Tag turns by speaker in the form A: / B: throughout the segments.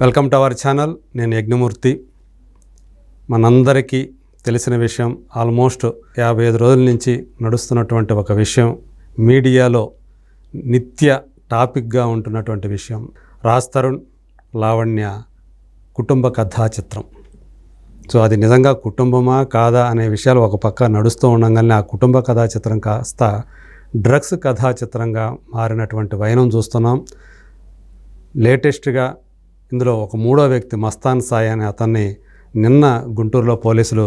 A: Welcome to our channel. నేను యజ్ఞమూర్తి. మనందరికీ తెలిసిన విషయం, ఆల్మోస్ట్ 55 రోజుల నుంచి నడుస్తున్నటువంటి ఒక విషయం, మీడియాలో నిత్య టాపిక్గా ఉంటున్నటువంటి విషయం, రాజ్ తరుణ్ లావణ్య కుటుంబ కథా చిత్రం. సో అది నిజంగా కుటుంబమా కాదా అనే విషయాలు ఒక పక్క నడుస్తూ ఉండగానే ఆ కుటుంబ కథా చిత్రం కాస్త డ్రగ్స్ కథా చిత్రంగా మారినటువంటి వైనం చూస్తున్నాం. లేటెస్ట్గా ఇందులో ఒక మూడో వ్యక్తి మస్తాన్ సాయి అనే అతన్ని నిన్న గుంటూరులో పోలీసులు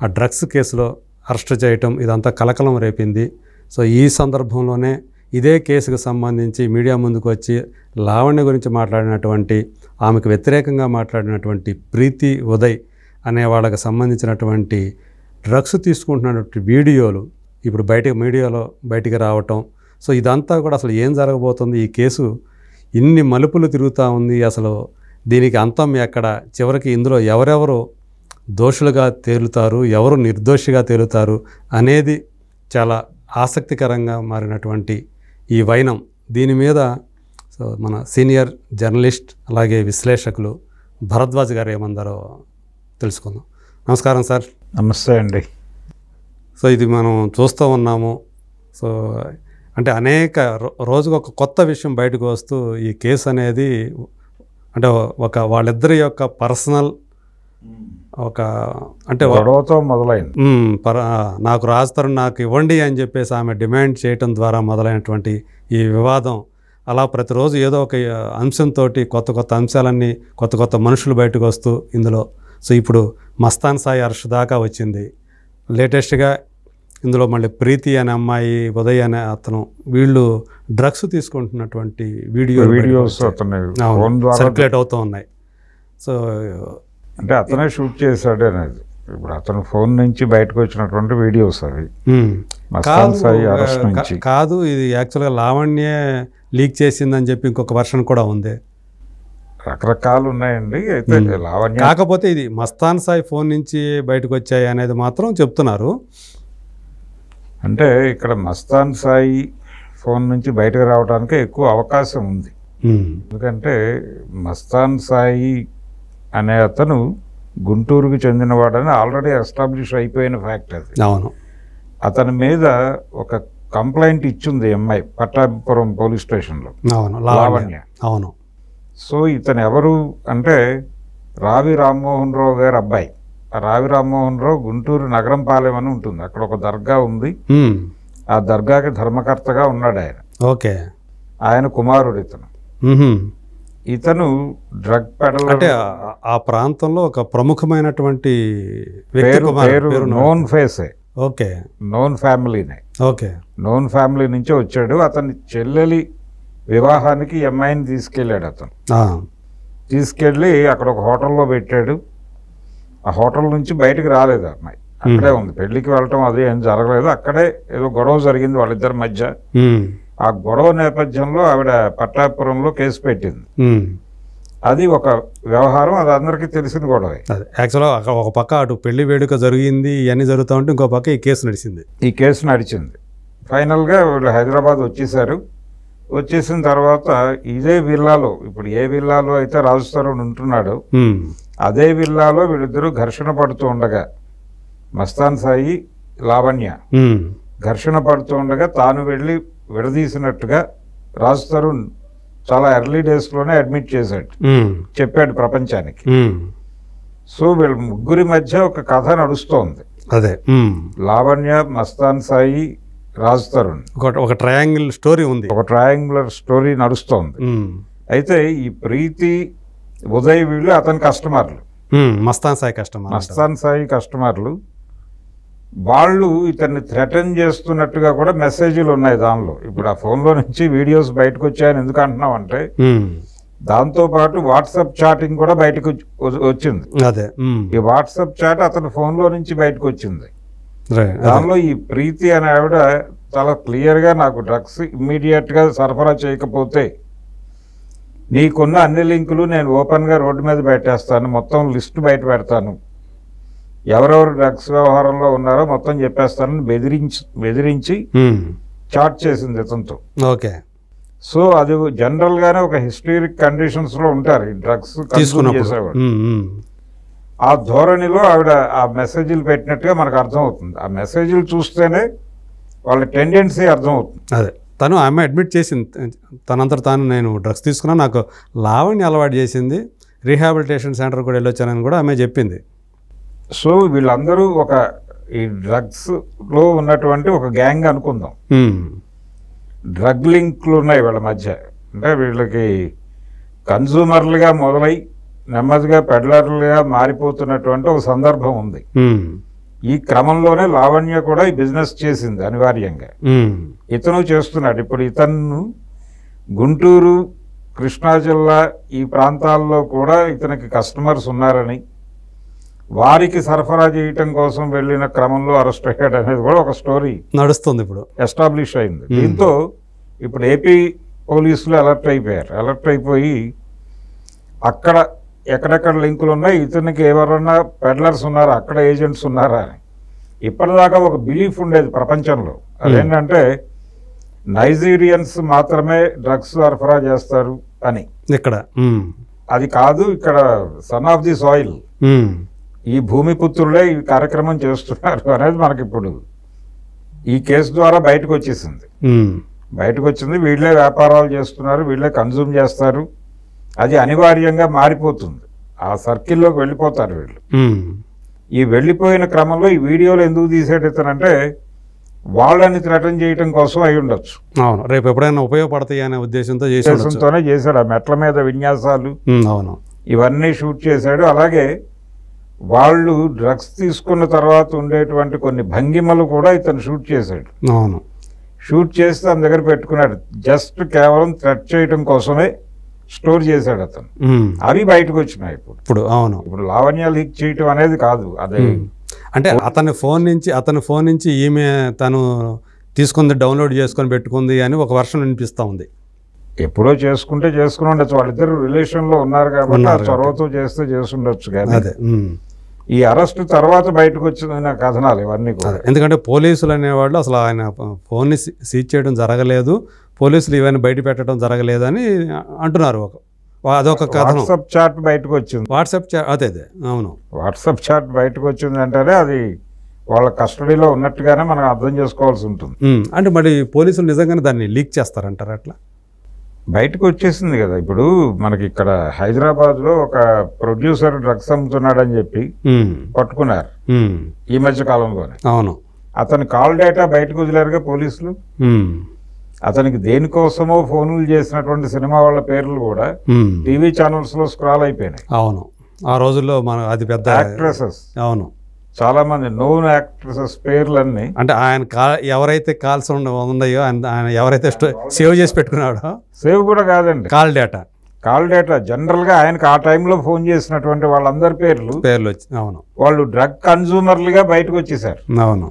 A: ఆ డ్రగ్స్ కేసులో అరెస్ట్ చేయటం ఇదంతా కలకలం రేపింది. సో ఈ సందర్భంలోనే ఇదే కేసుకు సంబంధించి మీడియా ముందుకు వచ్చి లావణ్య గురించి మాట్లాడినటువంటి, ఆమెకు వ్యతిరేకంగా మాట్లాడినటువంటి ప్రీతి ఉదయ్ అనే వాళ్ళకి సంబంధించినటువంటి డ్రగ్స్ తీసుకుంటున్నటువంటి వీడియోలు ఇప్పుడు మీడియాలో బయటికి రావటం. సో ఇదంతా కూడా అసలు ఏం జరగబోతుంది, ఈ కేసు ఇన్ని మలుపులు తిరుగుతూ ఉంది, అసలు దీనికి అంతం ఎక్కడ, చివరికి ఇందులో ఎవరెవరు దోషులుగా తేలుతారు, ఎవరు నిర్దోషిగా తేలుతారు అనేది చాలా ఆసక్తికరంగా మారినటువంటి ఈ వైనం. దీని మీద సో మన సీనియర్ జర్నలిస్ట్ అలాగే విశ్లేషకులు భరద్వాజ్ గారు ఏమందారో తెలుసుకుందాం. నమస్కారం సార్.
B: నమస్తే అండి.
A: సో ఇది మనం చూస్తూ ఉన్నాము. సో అంటే అనేక రోజుకు ఒక కొత్త విషయం బయటకు వస్తూ ఈ కేసు అనేది అంటే వాళ్ళిద్దరి యొక్క పర్సనల్ ఒక అంటే
B: గొడవతో మొదలైంది.
A: నాకు రాజ్ తరుణ్ నాకు ఇవ్వండి అని చెప్పేసి ఆమె డిమాండ్ చేయటం ద్వారా మొదలైనటువంటి ఈ వివాదం అలా ప్రతిరోజు ఏదో ఒక అంశంతో కొత్త అంశాలన్నీ కొత్త మనుషులు బయటకు వస్తూ ఇందులో సో ఇప్పుడు మస్తాన్ సాయి అరెస్ట్ దాకా వచ్చింది. లేటెస్ట్గా ఇందులో మళ్ళీ ప్రీతి అనే అమ్మాయి, ఉదయ్ అనే అతను, వీళ్ళు డ్రగ్స్ తీసుకుంటున్నటువంటి
B: వీడియోస్
A: సర్క్యులేట్ అవుతూ ఉన్నాయి. సో
B: అంటే అతనే షూట్ చేశాడు అనేది ఇప్పుడు అతను ఫోన్ నుంచి బయటకు వచ్చినటువంటి వీడియోస్ అవి.
A: కాదు, ఇది యాక్చువల్గా లావణ్య లీక్ చేసిందని చెప్పి ఇంకొక వర్షన్ కూడా ఉంది.
B: రకరకాలు ఉన్నాయండి. అయితే లావణ్య
A: కాకపోతే ఇది మస్తాన్ సాయి ఫోన్ నుంచి బయటకు వచ్చాయి అనేది మాత్రం చెప్తున్నారు.
B: అంటే ఇక్కడ మస్తాన్ సాయి ఫోన్ నుంచి బయటకు రావడానికి ఎక్కువ అవకాశం ఉంది. ఎందుకంటే మస్తాన్ సాయి అనే అతను గుంటూరుకు చెందినవాడని ఆల్రెడీ ఎస్టాబ్లిష్ అయిపోయిన ఫ్యాక్ట్ అది.
A: అవును.
B: అతని మీద ఒక కంప్లైంట్ ఇచ్చింది అమ్మాయి పట్టాభిపురం పోలీస్ స్టేషన్లో.
A: అవును,
B: లావణ్య.
A: అవును.
B: సో ఇతను ఎవరు అంటే రావి రామ్మోహన్ రావు గారి అబ్బాయి. రావి రామ్మోహన్ రావు గుంటూరు నగరంపాలెం అని ఉంటుంది, అక్కడ ఒక దర్గా ఉంది. ఆ దర్గాకి ధర్మకర్తగా ఉన్నాడు ఆయన.
A: ఓకే.
B: ఆయన కుమారుడు ఇతను. ఇతను డ్రగ్ పెడలర్.
A: అంటే ఆ ప్రాంతంలో ఒక ప్రముఖమైనటువంటి
B: పేరు నోన్ ఫేసే.
A: ఓకే.
B: నోన్ ఫ్యామిలీనే.
A: ఓకే.
B: నోన్ ఫ్యామిలీ నుంచే వచ్చాడు. అతని చెల్లెలి వివాహానికి అమ్మాయిని తీసుకెళ్ళాడు. అతను తీసుకెళ్ళి అక్కడ ఒక హోటల్లో పెట్టాడు. ఆ హోటల్ నుంచి బయటకు రాలేదు అమ్మాయి, అక్కడే ఉంది. పెళ్లికి వెళ్ళటం అది ఏం జరగలేదు, అక్కడే ఏదో గొడవ జరిగింది వాళ్ళిద్దరి మధ్య. ఆ గొడవ నేపథ్యంలో ఆవిడ పట్టాపురంలో కేసు పెట్టింది. అది ఒక వ్యవహారం, అది అందరికీ తెలిసిన గొడవ.
A: యాక్చువల్గా ఒక పక్క అటు పెళ్లి వేడుక జరిగింది, ఇవన్నీ జరుగుతూ ఉంటే ఇంకో పక్క ఈ కేసు నడిచింది.
B: ఫైనల్గా వీళ్ళు హైదరాబాద్ వచ్చేసారు. వచ్చేసిన తర్వాత ఇదే విల్లాలో, ఇప్పుడు ఏ విల్లాలో అయితే రాజ్ తరుణ్ ఉంటున్నాడో అదే విల్లాలో వీళ్ళిద్దరూ ఘర్షణ పడుతూ ఉండగా, మస్తాన్ సాయి లావణ్య ఘర్షణ పడుతూ ఉండగా తాను వెళ్ళి విడదీసినట్టుగా రాజ్ తరుణ్ చాలా ఎర్లీ డేస్లోనే అడ్మిట్ చేశాడు, చెప్పాడు ప్రపంచానికి. సో వీళ్ళ ముగ్గురి మధ్య ఒక కథ నడుస్తోంది.
A: అదే
B: లావణ్య, మస్తాన్ సాయి, రాజ్ తరుణ్
A: ఒక ట్రయాంగిల్ స్టోరీ ఉంది,
B: ఒక ట్రయాంగులర్ స్టోరీ నడుస్తోంది. అయితే ఈ ప్రీతి ఉదయ్ వీళ్ళు అతని కస్టమర్లు,
A: మస్తాన్ సాయి కస్టమర్లు.
B: వాళ్ళు ఇతన్ని థ్రెటన్ చేస్తున్నట్టుగా కూడా మెసేజ్లు ఉన్నాయి దానిలో. ఇప్పుడు ఆ ఫోన్లో నుంచి వీడియోస్ బయటకు వచ్చాయని ఎందుకు అంటున్నాం అంటే దాంతో పాటు వాట్సాప్ చాటింగ్ కూడా బయటకు వచ్చింది.
A: అదే
B: ఈ వాట్సాప్ చాట్ అతని ఫోన్లో నుంచి బయటకు వచ్చింది. దానిలో ఈ ప్రీతి అనే ఆవిడ చాలా క్లియర్గా నాకు డ్రగ్స్ ఇమ్మీడియట్గా సరఫరా చేయకపోతే నీకున్న అన్ని లింకులు నేను ఓపెన్గా రోడ్డు మీద పెట్టేస్తాను, మొత్తం లిస్టు బయట పెడతాను, ఎవరెవరు డ్రగ్స్ వ్యవహారంలో ఉన్నారో మొత్తం చెప్పేస్తానని బెదిరించి చాట్ చేసింది ఇతనితో.
A: ఓకే.
B: సో అది జనరల్గానే ఒక హిస్టరిక్ కండిషన్స్లో ఉంటారు ఈ డ్రగ్స్ కన్స్యూమ్ చేసేవాడు. ఆ ధోరణిలో ఆవిడ ఆ మెసేజ్లు పెట్టినట్టుగా మనకు అర్థమవుతుంది. ఆ మెసేజ్లు చూస్తేనే వాళ్ళ టెండెన్సీ అర్థమవుతుంది.
A: అదే తను ఆమె అడ్మిట్ చేసింది, తనంతట తాను నేను డ్రగ్స్ తీసుకున్నా, నాకు లావణ్య అలవాటు చేసింది, రీహాబిలిటేషన్ సెంటర్ కూడా వెళ్ళొచ్చానని కూడా ఆమె చెప్పింది.
B: సో వీళ్ళందరూ ఒక ఈ డ్రగ్స్లో ఉన్నటువంటి ఒక గ్యాంగ్ అనుకుందాం. డ్రగ్ లింక్లు ఉన్నాయి వీళ్ళ మధ్య. అంటే వీళ్ళకి కన్జ్యూమర్లుగా మొదలై నెమ్మదిగా పెడ్లర్లుగా మారిపోతున్నటువంటి ఒక సందర్భం ఉంది. ఈ క్రమంలోనే లావణ్య కూడా ఈ బిజినెస్ చేసింది అనివార్యంగా. ఇతను చేస్తున్నాడు. ఇప్పుడు ఇతను గుంటూరు, కృష్ణా జిల్లా ఈ ప్రాంతాల్లో కూడా ఇతనికి కస్టమర్స్ ఉన్నారని, వారికి సరఫరా చేయటం కోసం వెళ్ళిన క్రమంలో అరెస్ట్ అయ్యాడు అనేది కూడా ఒక స్టోరీ
A: నడుస్తుంది, ఇప్పుడు
B: ఎస్టాబ్లిష్ అయింది. దీంతో ఇప్పుడు ఏపీ పోలీసులు అలర్ట్ అయిపోయారు. అలర్ట్ అయిపోయి అక్కడ ఎక్కడెక్కడ లింకులు ఉన్నాయి, ఇతనికి ఎవరన్నా పెడ్లర్స్ ఉన్నారా, అక్కడ ఏజెంట్స్ ఉన్నారా అని. ఇప్పటిదాకా ఒక బిలీఫ్ ఉండేది ప్రపంచంలో, అదేంటంటే నైజీరియన్స్ మాత్రమే డ్రగ్స్ సరఫరా చేస్తారు అని.
A: ఇక్కడ
B: అది కాదు, ఇక్కడ సన్ ఆఫ్ ది సాయిల్, ఈ భూమిపుత్రులే ఈ కార్యక్రమం చేస్తున్నారు అనేది మనకి ఇప్పుడు ఈ కేసు ద్వారా బయటకు వచ్చేసింది. బయటకు వచ్చింది, వీళ్ళే వ్యాపారాలు చేస్తున్నారు, వీళ్ళే కన్జ్యూమ్ చేస్తారు. అది అనివార్యంగా మారిపోతుంది. ఆ సర్కిల్లోకి వెళ్ళిపోతారు వీళ్ళు. ఈ వెళ్ళిపోయిన క్రమంలో ఈ వీడియోలు ఎందుకు తీసేటంటే వాళ్ళని థ్రెటన్ చేయటం కోసం అయి ఉండొచ్చు.
A: అవును, రేపు ఎప్పుడైనా ఉపయోగపడతాయి అనే ఉద్దేశంతోనే
B: చేశాడు. ఆ మెట్ల మీద విన్యాసాలు
A: అవును
B: ఇవన్నీ షూట్ చేశాడు. అలాగే వాళ్ళు డ్రగ్స్ తీసుకున్న తర్వాత ఉండేటువంటి కొన్ని భంగిమలు కూడా ఇతను షూట్ చేశాడు.
A: అవును,
B: షూట్ చేసి తన దగ్గర పెట్టుకున్నాడు. జస్ట్ కేవలం థ్రెట్ చేయటం కోసమే స్టోర్ చేశాడు అతను. అవి బయటకు వచ్చినాయి ఇప్పుడు.
A: అవును,
B: ఇప్పుడు లావణ్య లీక్ చేయటం అనేది కాదు, అదే
A: అంటే అతని ఫోన్ నుంచి ఈమె తను తీసుకుంది, డౌన్లోడ్ చేసుకొని పెట్టుకుంది అని ఒక వర్షన్ వినిపిస్తూ ఉంది.
B: ఎప్పుడో చేసుకుని ఉండొచ్చు, వాళ్ళిద్దరు రిలేషన్లో ఉన్నారు కాబట్టి ఆ చొరవతో చేసి ఉండొచ్చు. కానీ ఈ అరెస్ట్ తర్వాత బయటకు వచ్చిన కథనాలు ఇవన్నీ కూడా.
A: ఎందుకంటే పోలీసులు అనేవాళ్ళు అసలు ఆయన ఫోన్ని సీజ్ చేయడం జరగలేదు, పోలీసులు ఇవన్నీ బయట పెట్టడం జరగలేదు అని అంటున్నారు. అదొక కథనం.
B: వాట్సాప్ చాట్ బయటకు వచ్చింది.
A: వాట్సాప్ చాట్ అదే అవును,
B: వాట్సాప్ చాట్ బయటకు వచ్చింది అంటేనే అది వాళ్ళ కస్టడీలో ఉన్నట్టుగానే మనం అర్థం చేసుకోవాల్సి ఉంటుంది.
A: అంటే మరి పోలీసులు నిజంగానే దాన్ని లీక్ చేస్తారంటారు? అట్లా
B: బయటకు వచ్చేసింది కదా. ఇప్పుడు మనకి ఇక్కడ హైదరాబాద్లో ఒక ప్రొడ్యూసర్ డ్రగ్స్ అమ్ముతున్నాడని చెప్పి పట్టుకున్నారు ఈ మధ్య కాలంలోనే.
A: అవును,
B: అతని కాల్ డేటా బయటకు వదిలేరుగా పోలీసులు. అతనికి దేనికోసమో ఫోన్లు చేసినటువంటి సినిమా వాళ్ళ పేర్లు కూడా టీవీ ఛానల్స్ లో స్క్రాల్ అయిపోయినాయి.
A: అవును, ఆ రోజుల్లో మన అది పెద్ద
B: యాక్ట్రెసెస్,
A: అవును
B: చాలా మంది నోన్ యాక్ట్రెసెస్ పేర్లన్నీ.
A: అంటే ఆయన ఎవరైతే కాల్స్ ఉన్నాయో ఆయన ఎవరైతే సేవ్ చేసి పెట్టుకున్నాడో,
B: సేవ్ కూడా కాదండి, కాల్ డేటా జనరల్ గా ఆయనకు ఆ టైంలో ఫోన్ చేసినటువంటి వాళ్ళందరి పేర్లు
A: వచ్చి, అవును,
B: వాళ్ళు డ్రగ్ కన్జ్యూమర్లుగా బయటకు వచ్చేసారు.
A: అవును,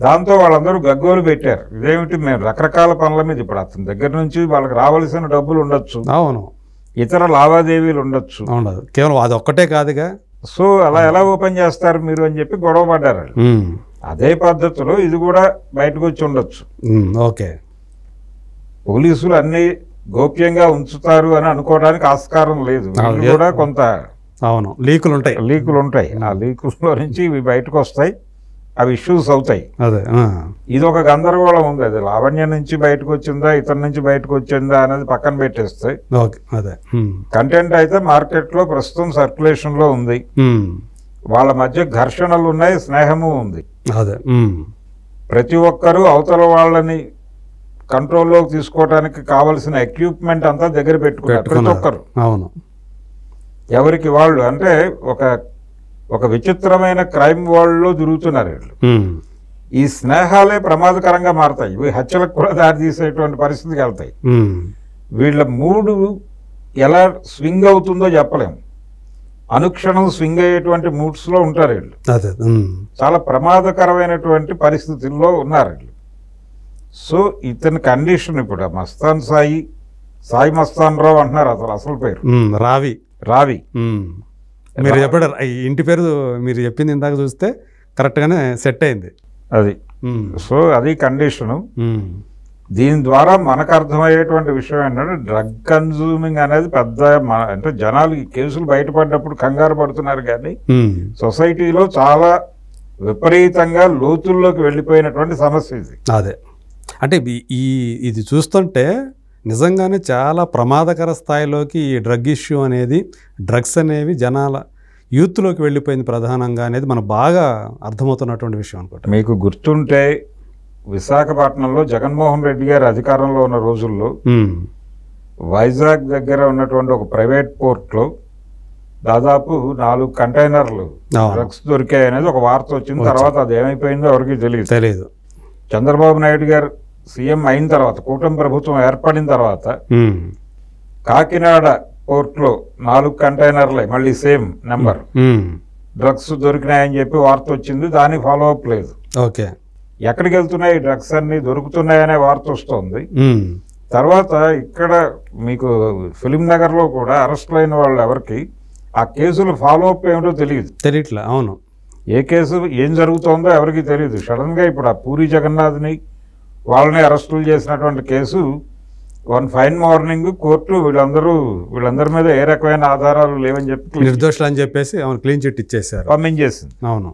B: దాంతో వాళ్ళందరూ గగ్గోలు పెట్టారు. ఇదేమిటి, మేము రకరకాల పనుల మీద, ఇప్పుడు అతని దగ్గర నుంచి వాళ్ళకి రావాల్సిన డబ్బులు ఉండొచ్చు,
A: అవును,
B: ఇతర లావాదేవీలు ఉండొచ్చు,
A: ఉండదు, కేవలం అది ఒక్కటే కాదుగా.
B: సో అలా ఎలా ఓపెన్ చేస్తారు మీరు అని చెప్పి గొడవ పడ్డారు. అదే పద్ధతిలో ఇది కూడా బయటకు వచ్చి ఉండొచ్చు.
A: ఓకే,
B: పోలీసులు అన్ని గోప్యంగా ఉంచుతారు అని అనుకోవడానికి ఆస్కారం లేదు. కూడా కొంత
A: అవును లీకులు ఉంటాయి.
B: ఆ లీకుల్లో నుంచి ఇవి బయటకు వస్తాయి, అవి ఇష్యూస్ అవుతాయి.
A: అదే
B: ఇది ఒక గందరగోళం ఉంది. అది లావణ్య నుంచి బయటకు వచ్చిందా, ఇతని నుంచి బయటకు వచ్చిందా అనేది పక్కన పెట్టేస్తే,
A: అదే
B: కంటెంట్ అయితే మార్కెట్లో ప్రస్తుతం సర్క్యులేషన్ లో ఉంది. వాళ్ళ మధ్య ఘర్షణలు ఉన్నాయి, స్నేహము ఉంది.
A: అదే
B: ప్రతి ఒక్కరూ అవతల వాళ్ళని కంట్రోల్లోకి తీసుకోవడానికి కావలసిన ఎక్విప్మెంట్ అంతా దగ్గర పెట్టుకున్నారు ప్రతి ఒక్కరు.
A: అవును,
B: ఎవరికి వాళ్ళు. అంటే ఒక విచిత్రమైన క్రైమ్ వరల్డ్లో తిరుగుతున్నారు వీళ్ళు. ఈ స్నేహాలే ప్రమాదకరంగా మారతాయి, ఇవి హత్యలకు కూడా దారితీసేటువంటి పరిస్థితికి వెళ్తాయి. వీళ్ళ మూడు ఎలా స్వింగ్ అవుతుందో చెప్పలేము. అనుక్షణం స్వింగ్ అయ్యేటువంటి మూడ్స్లో ఉంటారు వీళ్ళు. చాలా ప్రమాదకరమైనటువంటి పరిస్థితుల్లో ఉన్నారు వీళ్ళు. సో ఇతని కండిషన్ ఇప్పుడు మస్తాన్ సాయి మస్తాన్ రావు అంటున్నారు అసలు పేరు రావి.
A: మీరు చెప్పాడు ఇంటి పేరు, మీరు చెప్పింది ఇందాక చూస్తే కరెక్ట్గానే సెట్ అయింది
B: అది. సో అది కండిషను. దీని ద్వారా మనకు అర్థమయ్యేటువంటి విషయం ఏంటంటే డ్రగ్ కన్జ్యూమింగ్ అనేది పెద్ద అంటే జనాలు ఈ కేసులు బయటపడినప్పుడు కంగారు పడుతున్నారు, కానీ సొసైటీలో చాలా విపరీతంగా లోతుల్లోకి వెళ్ళిపోయినటువంటి సమస్య ఇది.
A: అదే అంటే ఇది చూస్తుంటే నిజంగానే చాలా ప్రమాదకర స్థాయిలోకి ఈ డ్రగ్ ఇష్యూ అనేది, డ్రగ్స్ అనేవి జనాల యూత్లోకి వెళ్ళిపోయింది ప్రధానంగా అనేది మనకు బాగా అర్థమవుతున్నటువంటి విషయం అనుకుంటా.
B: మీకు గుర్తుంటే విశాఖపట్నంలో జగన్మోహన్ రెడ్డి గారు అధికారంలో ఉన్న రోజుల్లో వైజాగ్ దగ్గర ఉన్నటువంటి ఒక ప్రైవేట్ పోర్ట్లో దాదాపు 4 కంటైనర్లు డ్రగ్స్ దొరికాయి అనేది ఒక వార్త వచ్చింది. తర్వాత అది ఏమైపోయిందో ఎవరికి తెలియదు. చంద్రబాబు నాయుడు గారు సీఎం అయిన తర్వాత, కూటమి ప్రభుత్వం ఏర్పడిన తర్వాత కాకినాడ పోర్ట్లో 4 కంటైనర్లే, మళ్ళీ సేమ్ నెంబర్ డ్రగ్స్ దొరికినాయని చెప్పి వార్త వచ్చింది. దానికి ఫాలో అప్ లేదు.
A: ఓకే,
B: ఎక్కడికి వెళ్తున్నాయి డ్రగ్స్ అన్ని దొరుకుతున్నాయనే వార్త వస్తుంది. తర్వాత ఇక్కడ మీకు ఫిలిం నగర్లో కూడా అరెస్టులు అయిన వాళ్ళు ఎవరికి ఆ కేసులు ఫాలో అప్ ఏమిటో తెలియట్లే.
A: అవును,
B: ఏ కేసు ఏం జరుగుతోందో ఎవరికి తెలియదు. సడన్గా ఇప్పుడు ఆ పూరి జగన్నాథ్ని వాళ్ళని అరెస్టులు చేసినటువంటి case one fine morning court వీళ్ళందరి మీద ఏ రకమైన ఆధారాలు లేవని చెప్పి
A: నిర్దోషులు అని చెప్పేసి క్లీన్ చిట్ ఇచ్చేసారు,
B: పంపించేసింది.
A: అవును.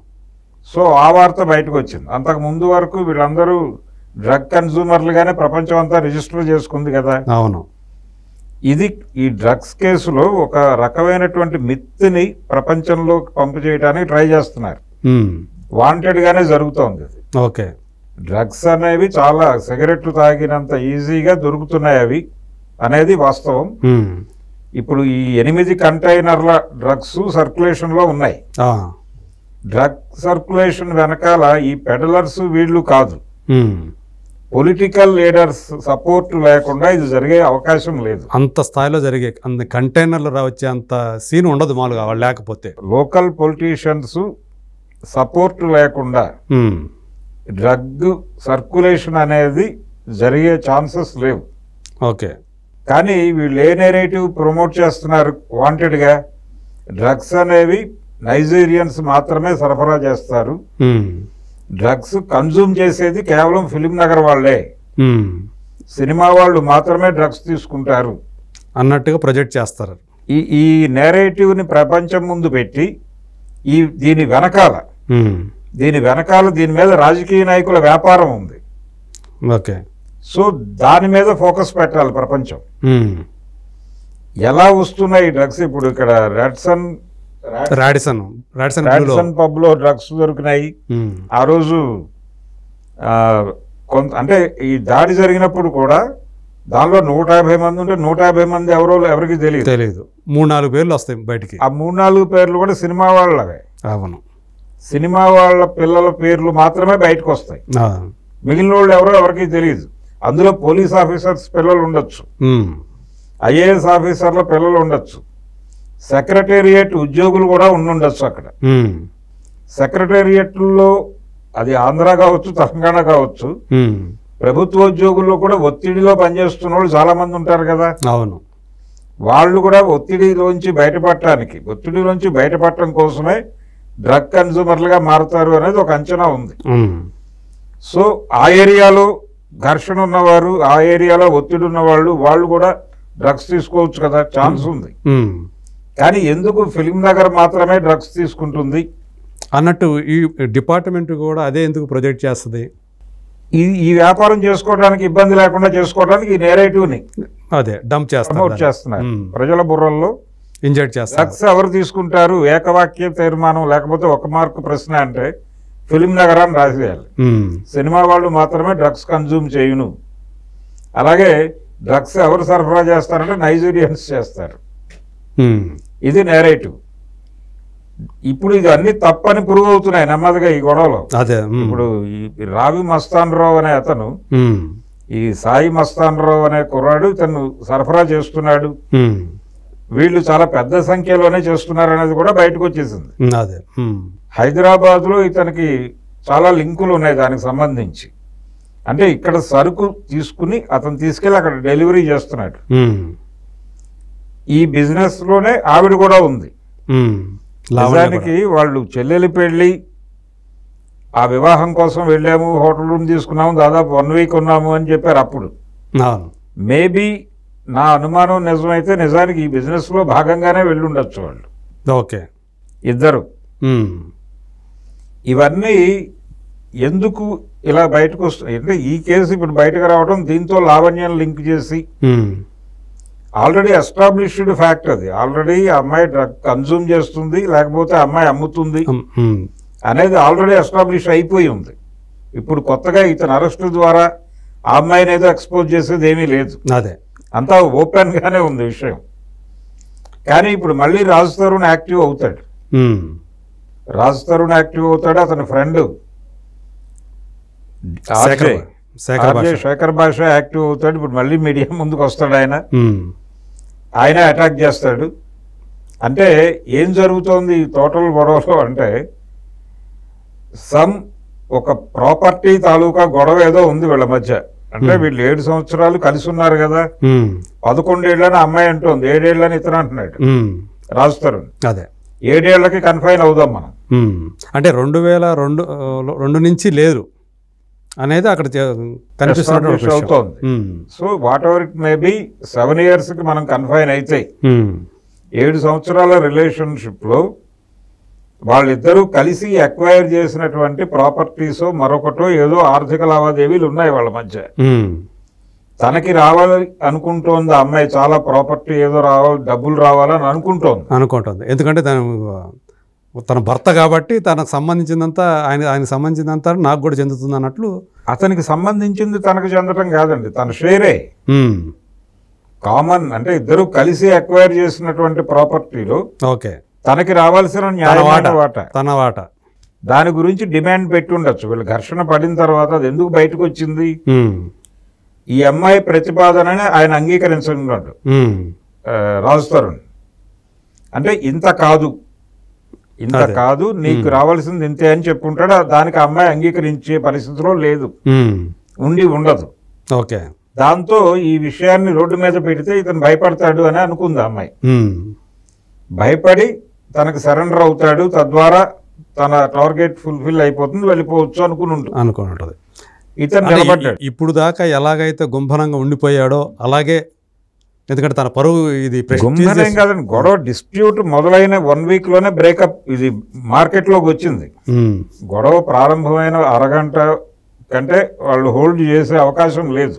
B: సో ఆ వార్త బయటకు వచ్చింది. అంతకు ముందు వరకు వీళ్ళందరూ డ్రగ్ కన్జ్యూమర్లుగానే ప్రపంచం అంతా రిజిస్టర్ చేసుకుంది కదా.
A: అవును,
B: ఇది ఈ డ్రగ్స్ కేసులో ఒక రకమైనటువంటి మిత్ని ప్రపంచంలో పంపు చేయడానికి ట్రై చేస్తున్నారు. వాంటెడ్ గానే జరుగుతోంది.
A: ఓకే,
B: డ్రగ్స్ అనేవి చాలా సిగరెట్లు తాగినంత ఈజీగా దొరుకుతున్నాయి అవి అనేది వాస్తవం. ఇప్పుడు ఈ 8 కంటైనర్ల డ్రగ్స్ సర్క్యులేషన్ లో ఉన్నాయి. డ్రగ్ సర్క్యులేషన్ వెనకాల ఈ పెడలర్స్ వీళ్ళు కాదు, పొలిటికల్ లీడర్స్ సపోర్ట్ లేకుండా ఇది జరిగే అవకాశం లేదు.
A: అంత స్థాయిలో జరిగే అంత కంటైనర్లు వచ్చే అంత సీన్ ఉండదు మామూలుగా వాళ్ళు లేకపోతే.
B: లోకల్ పొలిటీషియన్స్ సపోర్ట్ లేకుండా డ్రగ్ సర్క్యులేషన్ అనేది జరిగే ఛాన్సెస్ లేవు.
A: ఓకే,
B: కానీ వీళ్ళు ఏ నెరేటివ్ ప్రమోట్ చేస్తున్నారు వాంటెడ్గా, డ్రగ్స్ అనేవి నైజీరియన్స్ మాత్రమే సరఫరా చేస్తారు, డ్రగ్స్ కన్జ్యూమ్ చేసేది కేవలం ఫిలిం నగర్ వాళ్లే, సినిమా వాళ్ళు మాత్రమే డ్రగ్స్ తీసుకుంటారు
A: అన్నట్టుగా ప్రొజెక్ట్ చేస్తారు.
B: ఈ నేరేటివ్ని ప్రపంచం ముందు పెట్టి దీని వెనకాల దీని మీద రాజకీయ నాయకుల వ్యాపారం ఉంది.
A: ఓకే,
B: సో దాని మీద ఫోకస్ పెట్టాలి ప్రపంచం. ఎలా వస్తున్నాయి డ్రగ్స్? ఇప్పుడు ఇక్కడ రాడిసన్ పబ్ లో డ్రగ్స్ దొరికినాయి. ఆ రోజు అంటే ఈ దాడి జరిగినప్పుడు కూడా దానిలో 150 మంది ఉంటే 150 మంది ఎవరికి తెలియదు.
A: 3-4 పేర్లు వస్తాయి బయటికి.
B: ఆ 3-4 పేర్లు కూడా సినిమా వాళ్ళవే.
A: అవును,
B: సినిమా వాళ్ళ పిల్లల పేర్లు మాత్రమే బయటకు వస్తాయి. మిగిలిన వాళ్ళు ఎవరికి తెలియదు. అందులో పోలీస్ ఆఫీసర్స్ పిల్లలు ఉండొచ్చు, ఐఏఎస్ ఆఫీసర్ల పిల్లలు ఉండొచ్చు, సెక్రటేరియట్ ఉద్యోగులు కూడా ఉండొచ్చు. అక్కడ సెక్రటేరియట్లో అది ఆంధ్ర కావచ్చు, తెలంగాణ కావచ్చు, ప్రభుత్వ ఉద్యోగుల్లో కూడా ఒత్తిడిలో పనిచేస్తున్న వాళ్ళు చాలా మంది ఉంటారు కదా.
A: అవును,
B: వాళ్ళు కూడా ఒత్తిడిలోంచి బయటపడటం కోసమే డ్రగ్ కన్జ్యూమర్లుగా మారుతారు అనేది ఒక అంచనా ఉంది. సో ఆ ఏరియాలో ఘర్షణ ఉన్నవారు, ఆ ఏరియాలో ఒత్తిడి ఉన్న వాళ్ళు కూడా డ్రగ్స్ తీసుకోవచ్చు కదా, ఛాన్స్ ఉంది. కానీ ఎందుకు ఫిలిం నగర్ మాత్రమే డ్రగ్స్ తీసుకుంటుంది
A: అన్నట్టు ఈ డిపార్ట్మెంట్ కూడా అదే ఎందుకు ప్రొజెక్ట్ చేస్తుంది?
B: ఈ వ్యాపారం చేసుకోవడానికి ఇబ్బంది లేకుండా చేసుకోవడానికి ఈ నేరేటివ్ని
A: అదే డంప్
B: చేస్తున్నారు ప్రజల బుర్రల్లో,
A: ఇంజెక్ట్ చేస్తారు.
B: డ్రగ్స్ ఎవరు తీసుకుంటారు? ఏకవాక్య తీర్మానం లేకపోతే 1 మార్కు ప్రశ్న అంటే ఫిలిం నగర్ అని రాసేయాలి. సినిమా వాళ్ళు మాత్రమే డ్రగ్స్ కన్జ్యూమ్ చేయును. అలాగే డ్రగ్స్ ఎవరు సరఫరా చేస్తారంటే నైజీరియన్స్ చేస్తారు. ఇది నేరేటివ్. ఇప్పుడు ఇది అన్ని తప్పని ప్రూవ్ అవుతున్నాయి నెమ్మదిగా ఈ గొడవలో. ఇప్పుడు ఈ రావి మస్తాన్ రావు అనే అతను, ఈ సాయి మస్తాన్ రావు అనే కుర్రాడు ఇతను సరఫరా చేస్తున్నాడు, వీళ్ళు చాలా పెద్ద సంఖ్యలోనే చేస్తున్నారు అనేది కూడా బయటకు వచ్చేసింది. హైదరాబాద్ లో ఇతనికి చాలా లింకులు ఉన్నాయి దానికి సంబంధించి. అంటే ఇక్కడ సరుకు తీసుకుని అతను తీసుకెళ్లి అక్కడ డెలివరీ చేస్తున్నాడు. ఈ బిజినెస్ లోనే ఆవిడ కూడా ఉంది. నిజానికి వాళ్ళు చెల్లెలి పెళ్లి ఆ వివాహం కోసం వెళ్ళాము, హోటల్ రూమ్ తీసుకున్నాము, దాదాపు 1 వీక్ ఉన్నాము అని చెప్పారు. అప్పుడు మేబీ నా అనుమానం నిజమైతే నిజానికి ఈ బిజినెస్లో భాగంగానే వెళ్ళుండొచ్చు వాళ్ళు.
A: ఓకే,
B: ఇద్దరు. ఇవన్నీ ఎందుకు ఇలా బయటకు వస్తాయి అంటే ఈ కేసు ఇప్పుడు బయటకు రావడం, దీంతో లావణ్యం లింక్ చేసి ఆల్రెడీ ఎస్టాబ్లిష్డ్ ఫ్యాక్ట్ అది. ఆల్రెడీ అమ్మాయి డ్రగ్ కన్జ్యూమ్ చేస్తుంది, లేకపోతే అమ్మాయి అమ్ముతుంది అనేది ఆల్రెడీ ఎస్టాబ్లిష్ అయిపోయి ఉంది. ఇప్పుడు కొత్తగా ఇతను అరెస్టు ద్వారా ఆ అమ్మాయిని ఏదో ఎక్స్పోజ్ చేసేది ఏమీ లేదు.
A: అదే
B: అంతా ఓపెన్గానే ఉంది విషయం. కానీ ఇప్పుడు మళ్ళీ రాజ్ తరుణ్ యాక్టివ్ అవుతాడు. రాజ్ తరుణ్ యాక్టివ్ అవుతాడు. అతని ఫ్రెండ్ శేఖర్ భాష యాక్టివ్ అవుతాడు. ఇప్పుడు మళ్ళీ మీడియా ముందుకు వస్తాడు. ఆయన అటాక్ చేస్తాడు. అంటే ఏం జరుగుతోంది ఈ టోటల్ గొడవలో అంటే ఒక ప్రాపర్టీ తాలూకా గొడవ ఏదో ఉంది వీళ్ళ మధ్య. అంటే వీళ్ళు 7 సంవత్సరాలు కలిసి ఉన్నారు కదా, 11 ఏళ్ళని అమ్మాయి అంటుంది, 7 ఏళ్ళని ఇతను అంటున్నాడు రాజ్ తరుణ్.
A: అదే
B: 7 ఏళ్ళకి కన్ఫైన్ అవుదాం మనం.
A: అంటే 2002 నుంచి లేదు అనేది అక్కడ
B: అవుతోంది. So what ever it may be 7 ఇయర్స్కి మనం కన్ఫైన్ అయితే 7 సంవత్సరాల రిలేషన్షిప్లో వాళ్ళిద్దరూ కలిసి అక్వైర్ చేసినటువంటి ప్రాపర్టీస్ మరొకటో ఏదో ఆర్థిక లావాదేవీలు ఉన్నాయి వాళ్ళ మధ్య. తనకి రావాలి అనుకుంటోంది అమ్మాయి, చాలా ప్రాపర్టీ ఏదో రావాలి, డబ్బులు రావాలని అనుకుంటోంది.
A: ఎందుకంటే తన భర్త కాబట్టి తనకు సంబంధించిందంతా ఆయనకు సంబంధించిందంతా నాకు కూడా చెందుతుంది అన్నట్లు.
B: అతనికి సంబంధించింది తనకు చెందటం కాదండి, తన షేరే కామన్. అంటే ఇద్దరు కలిసి అక్వైర్ చేసినటువంటి ప్రాపర్టీలో
A: ఓకే
B: తనకి రావాల్సిన
A: తన వాటా
B: దాని గురించి డిమాండ్ పెట్టి ఉండొచ్చు. వీళ్ళు ఘర్షణ పడిన తర్వాత అది ఎందుకు బయటకు వచ్చింది, ఈ అమ్మాయి ప్రతిపాదనని ఆయన అంగీకరించుకున్నాడు రాజ్ తరుణ్. అంటే ఇంత కాదు నీకు రావాల్సింది ఇంతే అని చెప్పుకుంటాడు. దానికి అమ్మాయి అంగీకరించే పరిస్థితిలో లేదు, ఉండదు.
A: ఓకే,
B: దాంతో ఈ విషయాన్ని రోడ్డు మీద పెడితే ఇతను భయపడతాడు అని అనుకుంది అమ్మాయి. భయపడి తనకు సరెండర్ అవుతాడు, తద్వారా తన టార్గెట్ ఫుల్ఫిల్ అయిపోతుంది, వెళ్ళిపోవచ్చు అనుకుంటుంది. ఇతను నిలబడ్డాడు.
A: ఇప్పుడు దాకా ఎలాగైతే గుంభనంగా ఉండిపోయాడో అలాగే, ఎందుకంటే తన పరువు ఇది
B: గుంభనం కాదండి, గొడవ డిస్ప్యూట్ మొదలైన 1 వీక్లోనే బ్రేకప్ ఇది మార్కెట్లోకి వచ్చింది. గొడవ ప్రారంభమైన అరగంట కంటే వాళ్ళు హోల్డ్ చేసే అవకాశం లేదు.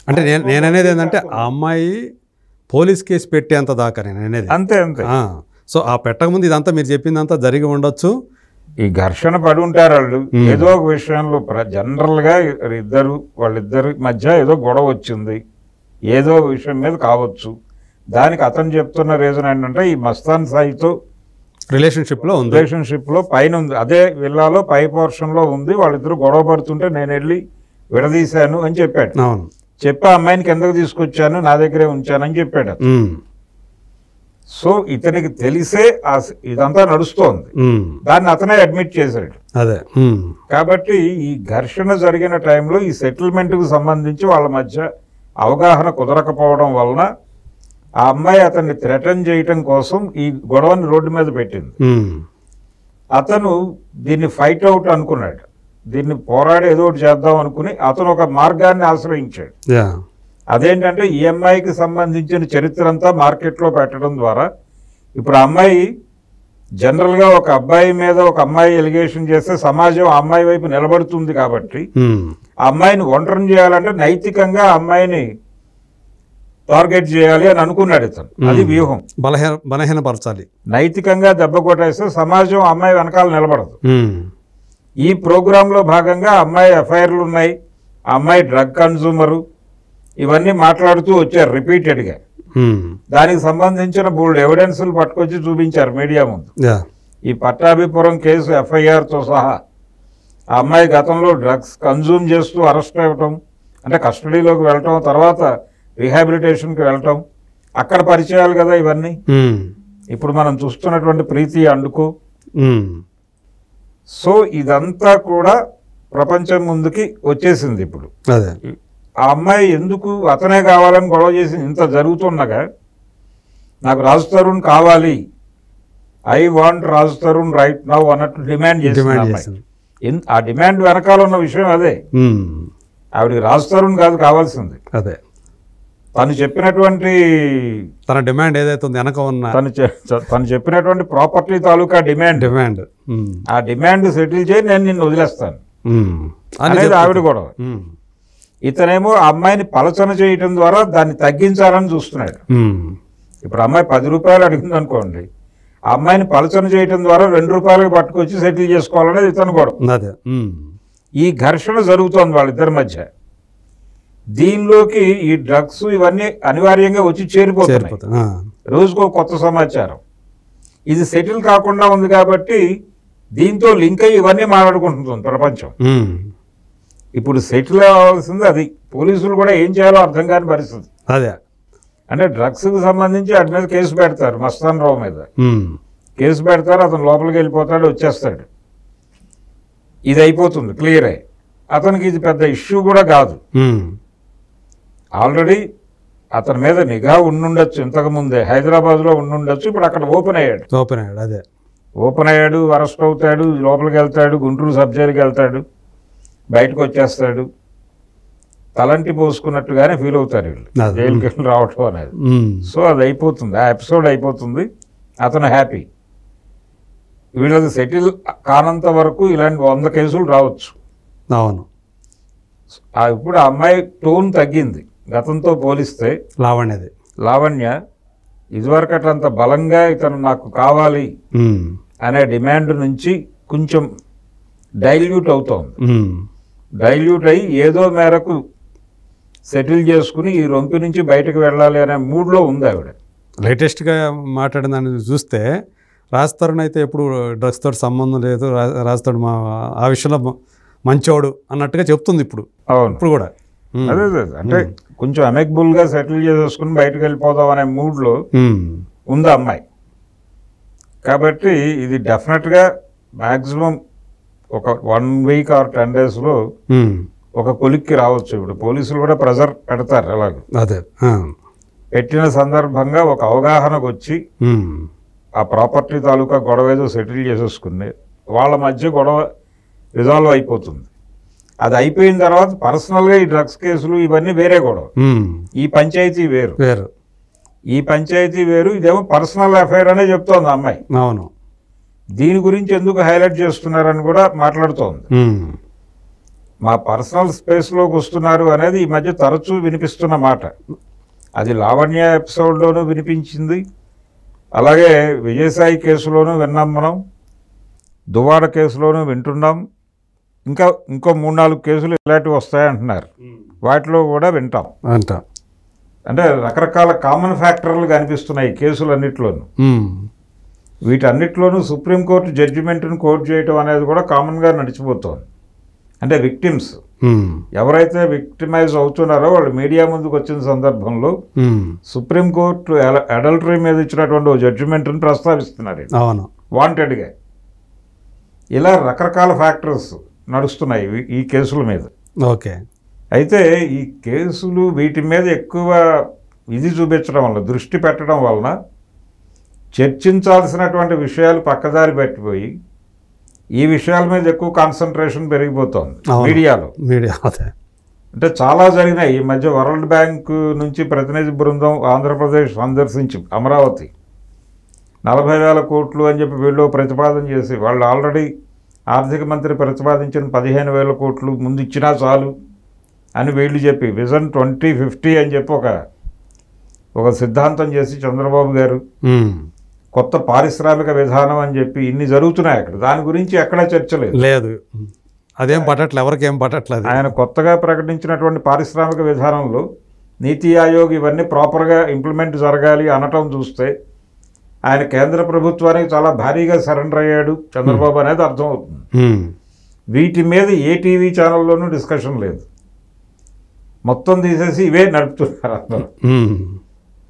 A: అంటే నేననేది ఏంటంటే ఆ అమ్మాయి పోలీస్ కేసు పెట్టేంత దాకా నేననేది
B: అంతే.
A: సో ఆ పెట్టకముందు ఇదంతా మీరు చెప్పిందంతా జరిగి ఉండొచ్చు.
B: ఈ ఘర్షణ పడి ఉంటారు వాళ్ళు ఏదో ఒక విషయంలో. జనరల్గా వాళ్ళిద్దరి మధ్య ఏదో గొడవ వచ్చింది, ఏదో విషయం మీద కావచ్చు. దానికి అతను చెప్తున్న రీజన్ ఏంటంటే ఈ మస్తాన్ సాయితో రిలేషన్షిప్లో పైన ఉంది, అదే విల్లాలో పై పోర్షన్లో ఉంది. వాళ్ళిద్దరు గొడవ పడుతుంటే నేను వెళ్ళి విడదీశాను అని చెప్పాడు. చెప్పి అమ్మాయిని కిందకు తీసుకొచ్చాను, నా దగ్గరే ఉంచానని చెప్పాడు. సో ఇతనికి తెలిసే ఇదంతా నడుస్తోంది, దాన్ని అతనే అడ్మిట్ చేశాడు. కాబట్టి ఈ ఘర్షణ జరిగిన టైంలో ఈ సెటిల్మెంట్కు సంబంధించి వాళ్ళ మధ్య అవగాహన కుదరకపోవడం వలన ఆ అమ్మాయి అతన్ని థ్రెటన్ చేయటం కోసం ఈ గొడవని రోడ్డు మీద పెట్టింది. అతను దీన్ని ఫైట్ అవుట్ అనుకున్నాడు, దీన్ని పోరాడి ఏదో ఒకటి చేద్దాం అనుకుని అతను ఒక మార్గాన్ని ఆశ్రయించాడు. అదేంటంటే ఈ అమ్మాయికి సంబంధించిన చరిత్ర అంతా మార్కెట్లో పెట్టడం ద్వారా ఇప్పుడు ఆ అమ్మాయి జనరల్గా ఒక అబ్బాయి మీద ఒక అమ్మాయి ఎలిగేషన్ చేస్తే సమాజం ఆ అమ్మాయి వైపు నిలబడుతుంది. కాబట్టి ఆ అమ్మాయిని ఒంటరిని చేయాలంటే నైతికంగా ఆ అమ్మాయిని టార్గెట్ చేయాలి అని అనుకున్నాడు ఇతను. అది వ్యూహం,
A: బలహీనపరచాలి.
B: నైతికంగా దెబ్బ కొట్టేస్తే సమాజం అమ్మాయి వెనకాల నిలబడదు. ఈ ప్రోగ్రాంలో భాగంగా అమ్మాయి ఎఫ్ఐఆర్లు ఉన్నాయి, ఆ అమ్మాయి డ్రగ్ కన్జ్యూమరు, ఇవన్నీ మాట్లాడుతూ వచ్చారు రిపీటెడ్గా. దానికి సంబంధించిన బోల్డ్ ఎవిడెన్స్లు పట్టుకొచ్చి చూపించారు మీడియా ముందు. ఈ పట్టాభిపురం కేసు ఎఫ్ఐఆర్తో సహా ఆ అమ్మాయి గతంలో డ్రగ్స్ కన్జ్యూమ్ చేస్తూ అరెస్ట్ అవ్వటం, అంటే కస్టడీలోకి వెళ్ళటం, తర్వాత రీహాబిలిటేషన్కి వెళ్ళటం, అక్కడ పరిచయాలు కదా ఇవన్నీ. ఇప్పుడు మనం చూస్తున్నటువంటి ప్రీతి అండుకో. సో ఇదంతా కూడా ప్రపంచం ముందుకి వచ్చేసింది. ఇప్పుడు ఆ అమ్మాయి ఎందుకు అతనే కావాలని గొడవ చేసి ఇంత జరుగుతుండగా నాకు రాజ్ తరుణ్ కావాలి, I want Raj Tarun right now అన్నట్టు డిమాండ్ చేసింది. ఆ డిమాండ్ వెనకాల ఉన్న విషయం అదే. ఆవిడకి రాజ్ తరుణ్ కాదు కావాల్సింది,
A: అదే
B: తను చెప్పినటువంటి
A: తన డిమాండ్ ఏదైతే ఉంది వెనక ఉన్న
B: తను చెప్పినటువంటి ప్రాపర్టీ తాలూకా డిమాండ్ ఆ డిమాండ్ సెటిల్ చేయి, నేను నిన్ను వదిలేస్తాను అనేది ఆవిడ కూడా. ఇతనేమో ఆ అమ్మాయిని పలచన చేయటం ద్వారా దాన్ని తగ్గించాలని చూస్తున్నాడు. ఇప్పుడు అమ్మాయి 10 రూపాయలు అడిగింది అనుకోండి, ఆ అమ్మాయిని పలచన చేయటం ద్వారా 2 రూపాయలకు పట్టుకొచ్చి సెటిల్ చేసుకోవాలనేది ఇతను కూడా. ఈ ఘర్షణ జరుగుతోంది వాళ్ళిద్దరి మధ్య. దీనిలోకి ఈ డ్రగ్స్ ఇవన్నీ అనివార్యంగా వచ్చి చేరిపోతున్నాయి, రోజుకో కొత్త సమాచారం. ఇది సెటిల్ కాకుండా ఉంది కాబట్టి దీంతో లింక్ అయ్యి ఇవన్నీ మాట్లాడుకుంటుంది ప్రపంచం. ఇప్పుడు సెటిల్ అవ్వాల్సింది అది. పోలీసులు కూడా ఏం చేయాలో అర్థం కాని పరిస్థితి.
A: అదే
B: అంటే డ్రగ్స్కి సంబంధించి వాటి మీద కేసు పెడతారు, మస్తాన్ రావు మీద కేసు పెడతారు, అతను లోపలికి వెళ్ళిపోతాడు, వచ్చేస్తాడు, ఇది అయిపోతుంది క్లియర్ అయ్యి. అతనికి ఇది పెద్ద ఇష్యూ కూడా కాదు. ఆల్రెడీ అతని మీద నిఘా ఉండుండొచ్చు, ఇంతకుముందే హైదరాబాద్లో ఉండుండొచ్చు, ఇప్పుడు అక్కడ ఓపెన్ అయ్యాడు.
A: అదే
B: ఓపెన్ అయ్యాడు, అరెస్ట్ అవుతాడు, లోపలికి వెళ్తాడు, గుంటూరు సబ్ జైలుకి వెళ్తాడు, బయటకు వచ్చేస్తాడు. తలంటి పోసుకున్నట్టుగానే ఫీల్ అవుతారు వీళ్ళు జైలుకి వెళ్ళి రావటం అనేది. సో అది అయిపోతుంది, ఆ ఎపిసోడ్ అయిపోతుంది, అతను హ్యాపీ. వీళ్ళది సెటిల్ కానంత వరకు ఇలాంటి 100 కేసులు రావచ్చు.
A: అవును,
B: ఇప్పుడు ఆ అమ్మాయి టోన్ తగ్గింది గతంతో పోలిస్తే. లావణ్య ఇదివరకు అట్లంత బలంగా ఇతను నాకు కావాలి అనే డిమాండ్ నుంచి కొంచెం డైల్యూట్ అవుతోంది. డైల్యూట్ అయ్యి ఏదో మేరకు సెటిల్ చేసుకుని ఈ రొంపి నుంచి బయటకు వెళ్ళాలి అనే మూడ్లో ఉంది ఆవిడ.
A: లేటెస్ట్గా మాట్లాడిన దాన్ని చూస్తే రాజ్ తరుణ్ అయితే ఎప్పుడు డ్రగ్స్ తోటి సంబంధం లేదు, రాజ్ తరుణ్ ఆ విషయంలో మంచోడు అన్నట్టుగా చెప్తుంది ఇప్పుడు.
B: అవును,
A: ఇప్పుడు కూడా
B: అదే అంటే కొంచెం అమెక్బుల్గా సెటిల్ చేసేసుకుని బయటకు వెళ్ళిపోదాం అనే మూడ్లో ఉంది అమ్మాయి. కాబట్టి ఇది డెఫినెట్గా మ్యాక్సిమం ఒక 1 వీక్ ఆర్ 10 డేస్లో ఒక కొలిక్కి రావచ్చు. ఇప్పుడు పోలీసులు కూడా ప్రెజర్ పెడతారు, అలాగే పెట్టిన సందర్భంగా ఒక అవగాహనకు వచ్చి ఆ ప్రాపర్టీ తాలూకా గొడవ ఏదో సెటిల్ చేసేసుకుని వాళ్ళ మధ్య గొడవ రిజాల్వ్ అయిపోతుంది. అది అయిపోయిన తర్వాత పర్సనల్గా ఈ డ్రగ్స్ కేసులు ఇవన్నీ వేరే గొడవ. ఈ పంచాయతీ వేరు, ఈ పంచాయతీ వేరు, ఇదేమో పర్సనల్ అఫైర్ అనే చెప్తోంది అమ్మాయి.
A: అవును,
B: దీని గురించి ఎందుకు హైలైట్ చేస్తున్నారని కూడా మాట్లాడుతోంది. మా పర్సనల్ స్పేస్లోకి వస్తున్నారు అనేది ఈ మధ్య తరచూ వినిపిస్తున్న మాట. అది లావణ్య ఎపిసోడ్లోనూ వినిపించింది, అలాగే విజయసాయి కేసులోనూ విన్నాం, మనం దువ్వాడ కేసులోనూ వింటున్నాం, ఇంకో 3-4 కేసులు ఇలాంటివి వస్తాయంటున్నారు, వాటిలో కూడా వింటాం. అంటే రకరకాల కామన్ ఫ్యాక్టర్లు కనిపిస్తున్నాయి కేసులన్నిట్లోనూ. వీటన్నిటిలోనూ సుప్రీంకోర్టు జడ్జిమెంట్ను కోట్ చేయటం అనేది కూడా కామన్గా నడిచిపోతుంది. అంటే విక్టిమ్స్ ఎవరైతే విక్టిమైజ్ అవుతున్నారో వాళ్ళు మీడియా ముందుకు వచ్చిన సందర్భంలో సుప్రీంకోర్టు అడల్టరీ మీద ఇచ్చినటువంటి జడ్జిమెంట్ను ప్రస్తావిస్తున్నారు వాంటెడ్గా. ఇలా రకరకాల ఫ్యాక్టర్స్ నడుస్తున్నాయి ఈ కేసుల మీద.
A: ఓకే,
B: అయితే ఈ కేసులు వీటి మీద ఎక్కువ ఇది చూపించడం వల్ల, దృష్టి పెట్టడం వలన చర్చించాల్సినటువంటి విషయాలు పక్కదారి పెట్టిపోయి ఈ విషయాల మీద ఎక్కువ కాన్సన్ట్రేషన్ పెరిగిపోతుంది మీడియాలో. అంటే చాలా జరిగినాయి ఈ మధ్య. వరల్డ్ బ్యాంక్ నుంచి ప్రతినిధి బృందం ఆంధ్రప్రదేశ్ సందర్శించి అమరావతి 40,000 కోట్లు అని చెప్పి వీళ్ళు ప్రతిపాదన చేసి, వాళ్ళు ఆల్రెడీ ఆర్థిక మంత్రి ప్రతిపాదించిన 15,000 కోట్లు ముందు ఇచ్చినా చాలు అని వీళ్ళు చెప్పి విజన్ 2050 అని చెప్పి ఒక సిద్ధాంతం చేసి చంద్రబాబు గారు కొత్త పారిశ్రామిక విధానం అని చెప్పి ఇన్ని జరుగుతున్నాయి అక్కడ. దాని గురించి ఎక్కడా చర్చ
A: లేదు, అదేం పట్టట్లేదు, ఎవరికేం పట్టట్లేదు.
B: ఆయన కొత్తగా ప్రకటించినటువంటి పారిశ్రామిక విధానంలో నీతి ఆయోగ్ ఇవన్నీ ప్రాపర్గా ఇంప్లిమెంట్ జరగాలి అనటం చూస్తే ఆయన కేంద్ర ప్రభుత్వానికి చాలా భారీగా సరెండర్ అయ్యాడు చంద్రబాబు అనేది అర్థమవుతుంది. వీటి మీద ఏ టీవీ ఛానల్లోనూ డిస్కషన్ లేదు, మొత్తం తీసేసి ఇవే నడుపుతున్నారు అందరూ.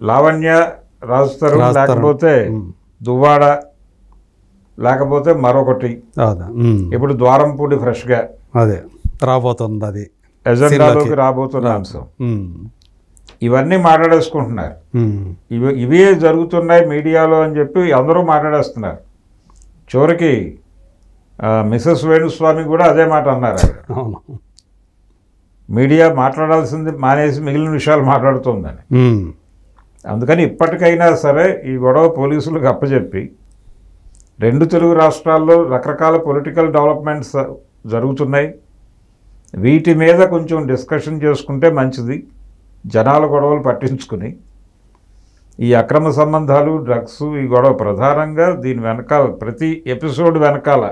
B: లావణ్య, రాజ్ తరుణ్, లేకపోతే దువ్వాడ, లేకపోతే మరొకటి ఇప్పుడు ద్వారంపూడి ఫ్రెష్గా
A: రాబోతుంది, అది
B: ఎజెండాలోకి రాబోతున్న అంశం. ఇవన్నీ మాట్లాడేసుకుంటున్నారు, ఇవే జరుగుతున్నాయి మీడియాలో అని చెప్పి అందరూ మాట్లాడేస్తున్నారు. చివరికి మిసెస్ వేణుస్వామి కూడా అదే మాట అన్నారు.
A: అవును.
B: మీడియా మాట్లాడాల్సింది మానేసి మిగిలిన విషయాలు మాట్లాడుతుందని. అందుకని ఇప్పటికైనా సరే ఈ గొడవ పోలీసులకు అప్పచెప్పి 2 తెలుగు రాష్ట్రాల్లో రకరకాల పొలిటికల్ డెవలప్మెంట్స్ జరుగుతున్నాయి, వీటి మీద కొంచెం డిస్కషన్ చేసుకుంటే మంచిది. జనాల గొడవలు పట్టించుకుని ఈ అక్రమ సంబంధాలు, డ్రగ్స్, ఈ గొడవ ప్రధానంగా దీని వెనకాల ప్రతి ఎపిసోడ్ వెనకాల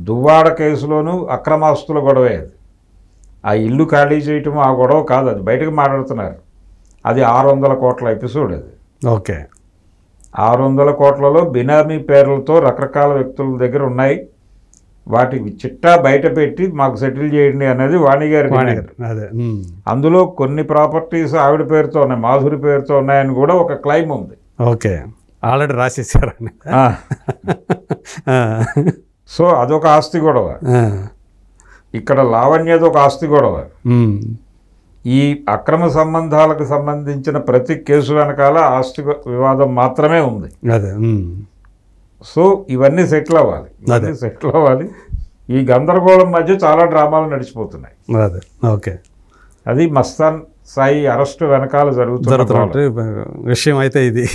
B: దువ్వాడ కేసులోనూ అక్రమాస్తుల గొడవే. అది ఆ ఇల్లు ఖాళీ చేయటం ఆ గొడవ కాదు, అది బయటకు మాట్లాడుతున్నారు. అది 600 కోట్ల ఎపిసోడ్. అది
A: ఓకే.
B: 600 కోట్లలో బినామీ పేర్లతో రకరకాల వ్యక్తుల దగ్గర ఉన్నాయి. వాటి చిట్టా బయట పెట్టి మాకు సెటిల్ చేయండి అనేది వాణి గారి డిమాండ్. అందులో కొన్ని ప్రాపర్టీస్ ఆవిడ పేరుతో ఉన్నాయి, మాధురి పేరుతో ఉన్నాయని కూడా ఒక క్లైమ్ ఉంది.
A: Okay, already రాసేసారని.
B: సో అదొక ఆస్తి గొడవ. ఇక్కడ లావణ్యది ఒక ఆస్తి గొడవ. ఈ అక్రమ సంబంధాలకు సంబంధించిన ప్రతి కేసు వెనకాల ఆస్తి వివాదం మాత్రమే ఉంది. సో ఇవన్నీ సెటిల్ అవ్వాలి. ఈ గందరగోళం మధ్య చాలా డ్రామాలు నడిచిపోతున్నాయి.
A: ఓకే,
B: అది మస్తాన్ సాయి అరెస్టు వెనకాల జరుగుతున్న
A: విషయం అయితే ఇది.